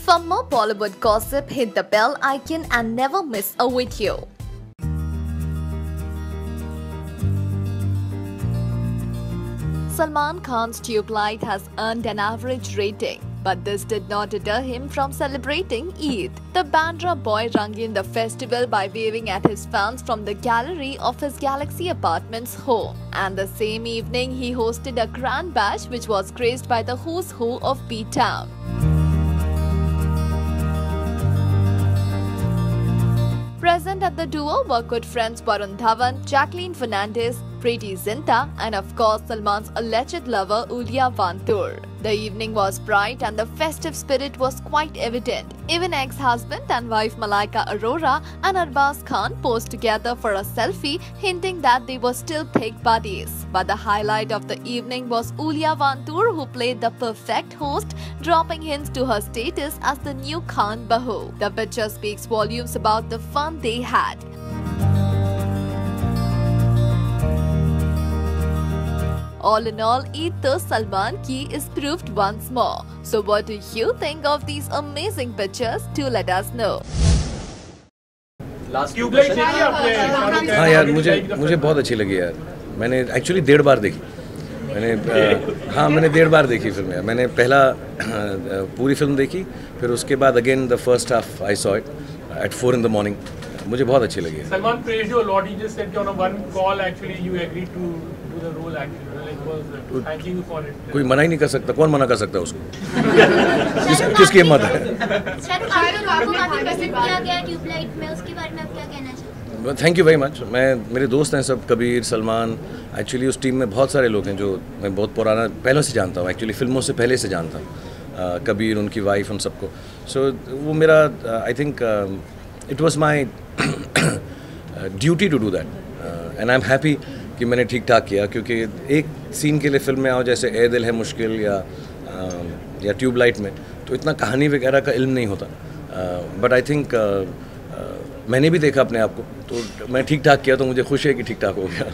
For more Bollywood gossip, hit the bell icon and never miss a video. Salman Khan's Tube Light has earned an average rating, but this did not deter him from celebrating Eid. The Bandra boy rung in the festival by waving at his fans from the gallery of his Galaxy Apartments home. And the same evening, he hosted a grand bash which was graced by the who's who of B-Town. Present at the duo were good friends Varun Dhawan, Jacqueline Fernandez, Preeti Zinta, and of course Salman's alleged lover Ulya Vantur. The evening was bright and the festive spirit was quite evident. Even ex-husband and wife Malaika Arora and Arbaz Khan posed together for a selfie, hinting that they were still thick buddies. But the highlight of the evening was Ulya Vantur, who played the perfect host, dropping hints to her status as the new Khan Bahu. The picture speaks volumes about the fun they had. All in all, Eid to Salman Ki is proved once more. So what do you think of these amazing pictures? Do let us know. हाँ यार, मुझे बहुत अच्छी लगी यार. मैंने actually 1.5 बार देखी. मैंने 1.5 बार देखी फिल्म यार. मैंने पहला पूरी फिल्म देखी, फिर उसके बाद again the first half I saw it at 4 in the morning. मुझे बहुत अच्छी लगी. Salman praised you a lot. He just said on a one call actually you agreed to do the role actually. Like was thanking you for it. कोई मना ही नहीं कर सकता. कौन मना कर सकता है उसको? किसकी हिम्मत है? आपको काफी पसंद किया गया ट्यूबलाइट में, उसके बारे में आप क्या कहना चाहते हैं? Thank you very much. मेरे दोस्त हैं सब, कबीर, सलमान. एक्चुअली उस टीम में बहुत सारे लोग हैं जो मैं बहुत पुराना पहले से जानता हूँ. एक्चुअली फिल्मों से पहले से जानता हूँ. कबीर, उनकी वाइफ, उन सबको. सो वो मेरा I think it was my duty to do that and I am happy कि मैंने ठीक ठाक किया, क्योंकि एक सीन के लिए फिल्म में आओ जैसे ए दिल है मुश्किल या ट्यूबलाइट में, तो इतना कहानी वगैरह का इल्म नहीं होता. बट आई थिंक मैंने भी देखा अपने आप को, तो मैं ठीक ठाक किया, तो मुझे खुशी है कि ठीक ठाक हो गया.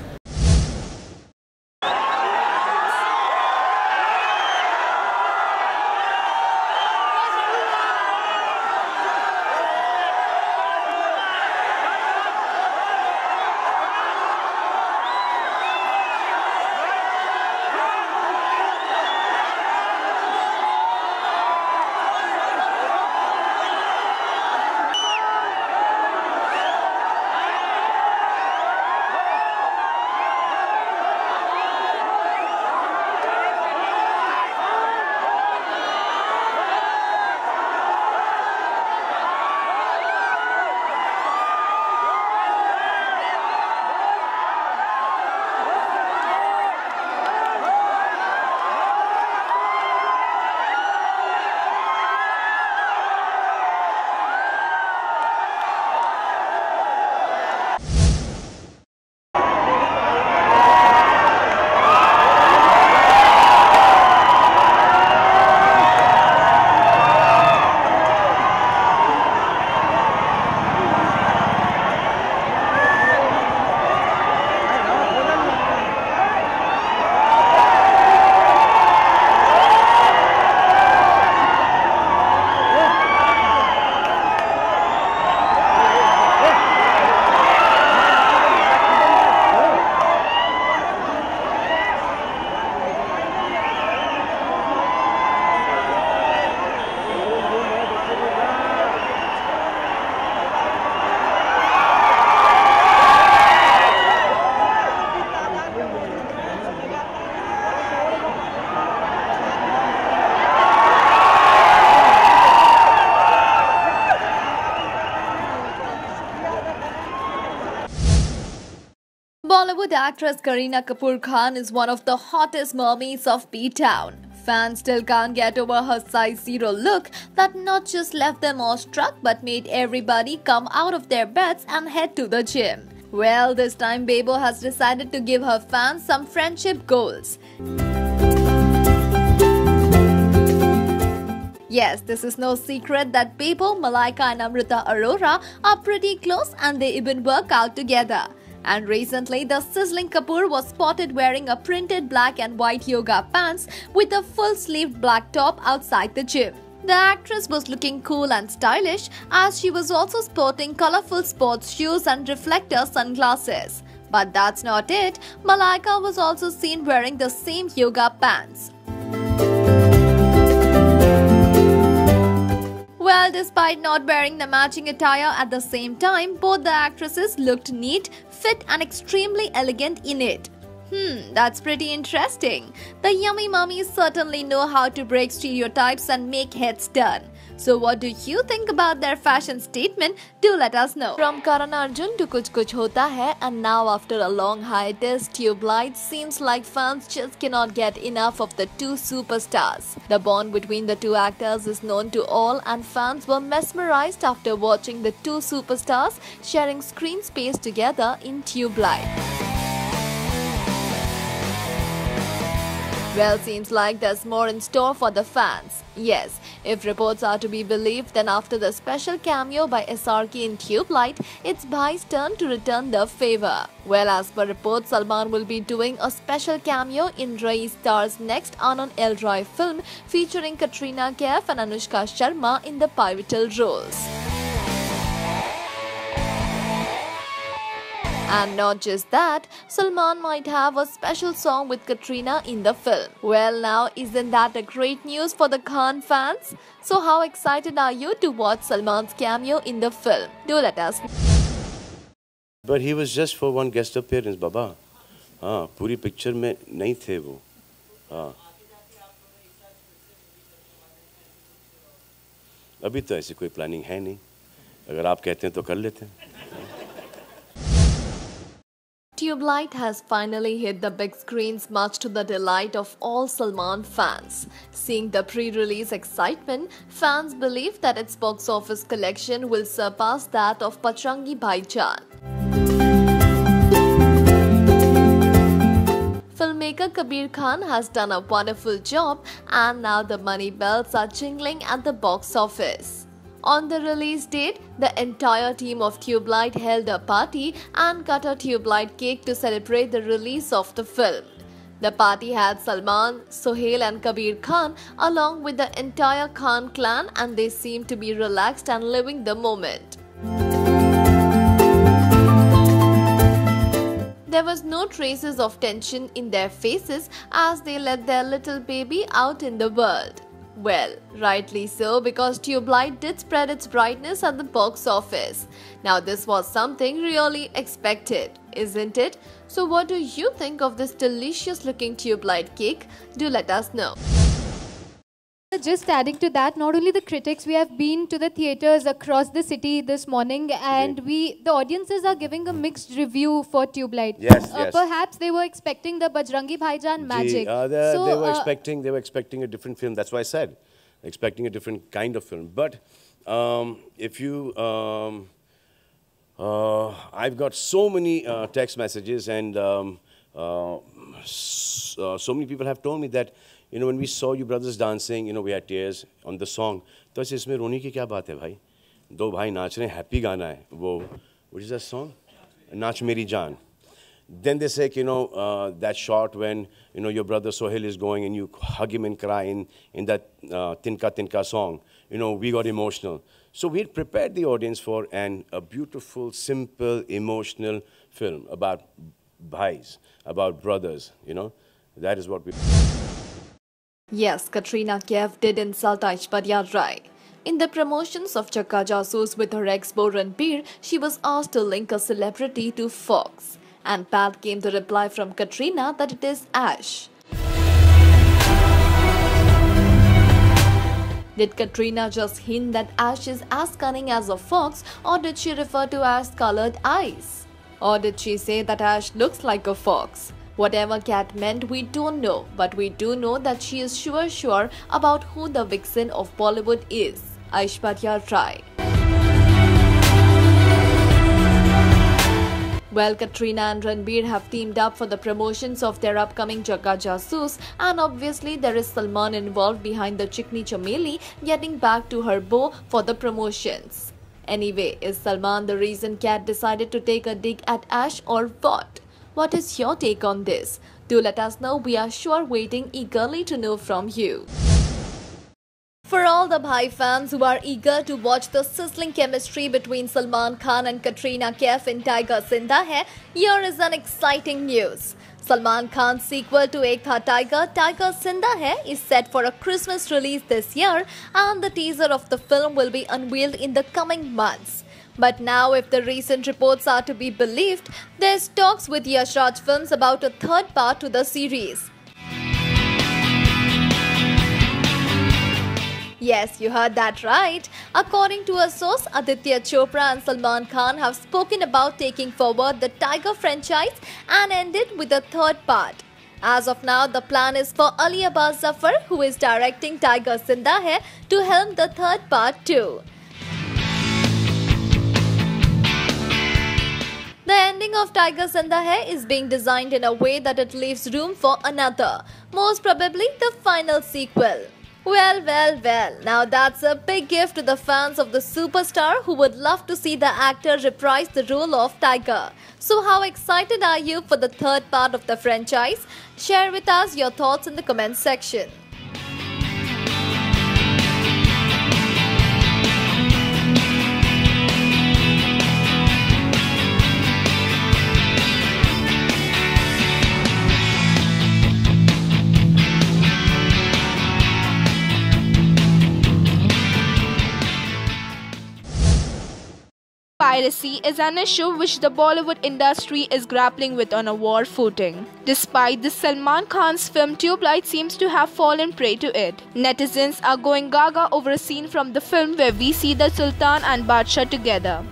Bollywood actress Kareena Kapoor Khan is one of the hottest mermaids of B-Town. Fans still can't get over her size 0 look that not just left them awestruck but made everybody come out of their beds and head to the gym. Well, this time Bebo has decided to give her fans some friendship goals. Yes, this is no secret that Bebo, Malaika and Amrita Arora are pretty close and they even work out together. And recently, the sizzling Kapoor was spotted wearing a printed black and white yoga pants with a full-sleeved black top outside the gym. The actress was looking cool and stylish as she was also sporting colorful sports shoes and reflector sunglasses. But that's not it. Malaika was also seen wearing the same yoga pants. Well, despite not wearing the matching attire at the same time, both the actresses looked neat, fit and extremely elegant in it. That's pretty interesting. The yummy mummies certainly know how to break stereotypes and make heads turn. So what do you think about their fashion statement? Do let us know. From Karan Arjun to Kuch Kuch Hota Hai, and now after a long hiatus, Tubelight seems like fans just cannot get enough of the two superstars. The bond between the two actors is known to all, and fans were mesmerized after watching the two superstars sharing screen space together in Tubelight. Well, seems like there's more in store for the fans. Yes, if reports are to be believed, then after the special cameo by SRK in Tubelight, it's Bhai's turn to return the favor. Well, as per reports, Salman will be doing a special cameo in Rai Star's next Anand L. Roy film featuring Katrina Kaif and Anushka Sharma in the pivotal roles. And not just that, Salman might have a special song with Katrina in the film. Well, now isn't that a great news for the Khan fans? So how excited are you to watch Salman's cameo in the film? Do let us know. But he was just for one guest appearance, Baba. हाँ, पूरी picture में नहीं थे वो. हाँ. अभी तो ऐसी कोई प्लानिंग है नहीं. अगर आप कहते हैं तो कर लेते हैं. Tubelight has finally hit the big screens, much to the delight of all Salman fans. Seeing the pre-release excitement, fans believe that its box office collection will surpass that of Pachrangi Bhaijaan. Filmmaker Kabir Khan has done a wonderful job, and now the money bells are jingling at the box office. On the release date, the entire team of Tubelight held a party and cut a Tubelight cake to celebrate the release of the film. The party had Salman, Sohail and Kabir Khan along with the entire Khan clan, and they seemed to be relaxed and living the moment. There was no traces of tension in their faces as they let their little baby out in the world. Well, rightly so, because Tubelight did spread its brightness at the box office. Now this was something really expected, isn't it? So what do you think of this delicious looking Tubelight cake? Do let us know. Just adding to that, not only the critics, we have been to the theatres across the city this morning, and the audiences are giving a mixed review for Tubelight. Yes, Perhaps they were expecting the Bajrangi Bhaijaan magic. They were expecting a different film. That's why I said, expecting a different kind of film. But if you, I've got so many text messages, and so many people have told me that, you know, when we saw you brothers dancing, you know, we had tears on the song. तो ऐसे इसमें रोने की क्या बात है भाई? दो भाई नाच रहे हैं, happy गाना है वो. What is that song? Naach Meri Jaan. Then they say, you know, that shot when, you know, your brother Sohail is going and you hug him and cry in that Tinka Tinka song. You know, we got emotional. So we had prepared the audience for a beautiful, simple, emotional film about bhais, about brothers, you know. That is what we... Yes, Katrina Kaif did insult Aishwarya Rai. In the promotions of Chakka Jasoos with her ex-beau Ranbir, she was asked to link a celebrity to Fox. And back came the reply from Katrina that it is Ash. Did Katrina just hint that Ash is as cunning as a fox, or did she refer to Ash's colored eyes? Or did she say that Ash looks like a fox? Whatever Kat meant, we don't know, but we do know that she is sure about who the vixen of Bollywood is, Aishwarya Rai. Well, Katrina and Ranbir have teamed up for the promotions of their upcoming Chakka Jasoos, and obviously there is Salman involved behind the Chikni Chameli getting back to her beau for the promotions. Anyway, is Salman the reason Kat decided to take a dig at Ash, or what? What is your take on this? Do let us know. We are sure waiting eagerly to know from you. For all the Bhai fans who are eager to watch the sizzling chemistry between Salman Khan and Katrina Kaif in Tiger Zinda Hai, here is an exciting news. Salman Khan's sequel to Ek Tha Tiger, Tiger Zinda Hai, is set for a Christmas release this year, and the teaser of the film will be unveiled in the coming months. But now, if the recent reports are to be believed, there's talks with Yash Raj Films about a third part to the series. Yes, you heard that right. According to a source, Aditya Chopra and Salman Khan have spoken about taking forward the Tiger franchise and end it with a third part. As of now, the plan is for Ali Abbas Zafar, who is directing Tiger Zinda Hai, to helm the third part too. The ending of Tiger Zinda Hai is being designed in a way that it leaves room for another, most probably the final sequel. Well, now that's a big gift to the fans of the superstar who would love to see the actor reprise the role of Tiger. So how excited are you for the third part of the franchise? Share with us your thoughts in the comment section. Piracy is an issue which the Bollywood industry is grappling with on a war footing. Despite this, Salman Khan's film Tubelight seems to have fallen prey to it. Netizens are going gaga over a scene from the film where we see the Sultan and Badshah together.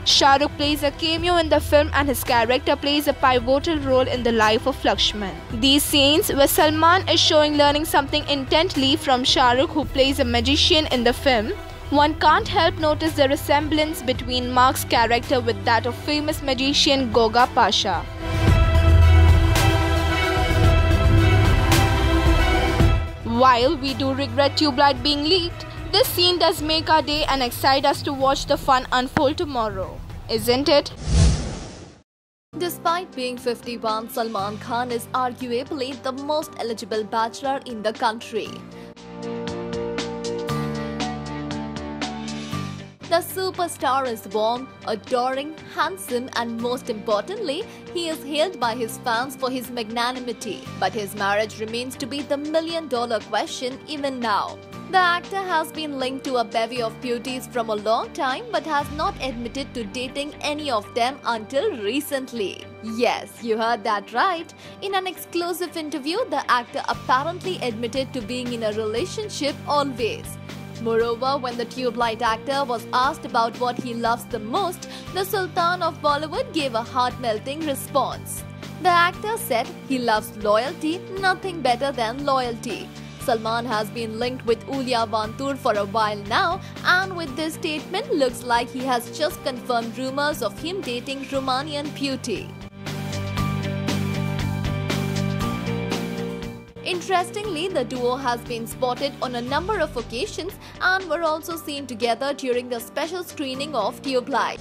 Shah Rukh plays a cameo in the film and his character plays a pivotal role in the life of Lakshman. These scenes where Salman is showing learning something intently from Shah Rukh, who plays a magician in the film, one can't help notice the resemblance between Mark's character with that of famous magician Goga Pasha. While we do regret Tubelight being leaked, this scene does make our day and excite us to watch the fun unfold tomorrow, isn't it? Despite being 51, Salman Khan is arguably the most eligible bachelor in the country. The superstar is warm, adoring, handsome, and most importantly, he is hailed by his fans for his magnanimity. But his marriage remains to be the million-dollar question even now. The actor has been linked to a bevy of beauties from a long time but has not admitted to dating any of them until recently. Yes, you heard that right. In an exclusive interview, the actor apparently admitted to being in a relationship always. Moreover, when the Tubelight actor was asked about what he loves the most, the Sultan of Bollywood gave a heart-melting response. The actor said he loves loyalty, nothing better than loyalty. Salman has been linked with Ulya Vantur for a while now, and with this statement, looks like he has just confirmed rumors of him dating Romanian beauty. Interestingly, the duo has been spotted on a number of occasions and were also seen together during the special screening of Tubelight.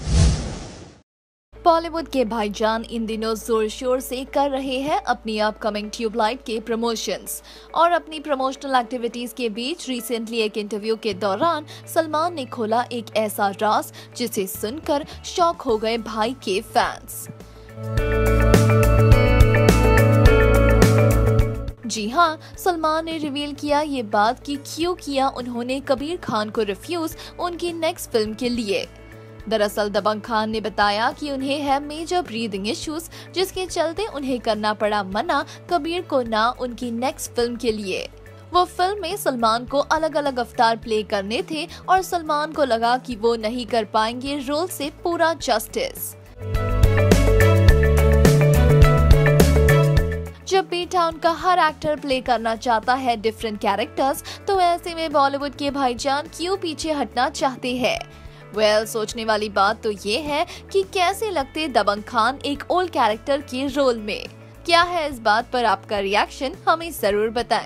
Bollywood के भाईजान इन दिनों जोर शोर से कर रहे हैं अपनी अपकमिंग ट्यूबलाइट के प्रमोशंस और अपनी प्रमोशनल एक्टिविटीज के बीच रिसेंटली एक इंटरव्यू के दौरान सलमान ने खोला एक ऐसा राज जिसे सुनकर शॉक हो गए भाई के फैंस। जी हाँ, सलमान ने रिवील किया ये बात कि क्यों किया उन्होंने कबीर खान को रिफ्यूज उनकी नेक्स्ट फिल्म के लिए। दरअसल दबंग खान ने बताया कि उन्हें है मेजर ब्रीदिंग इश्यूज, जिसके चलते उन्हें करना पड़ा मना कबीर को ना उनकी नेक्स्ट फिल्म के लिए। वो फिल्म में सलमान को अलग अलग अवतार प्ले करने थे और सलमान को लगा कि वो नहीं कर पाएंगे रोल से पूरा जस्टिस। जब बेटा उनका हर एक्टर प्ले करना चाहता है डिफरेंट कैरेक्टर्स, तो ऐसे में बॉलीवुड के भाईजान क्यों पीछे हटना चाहते हैं? सोचने वाली बात तो ये है कि कैसे लगते दबंग खान एक ओल्ड कैरेक्टर के रोल में। क्या है इस बात पर आपका रिएक्शन, हमें जरूर बताएं।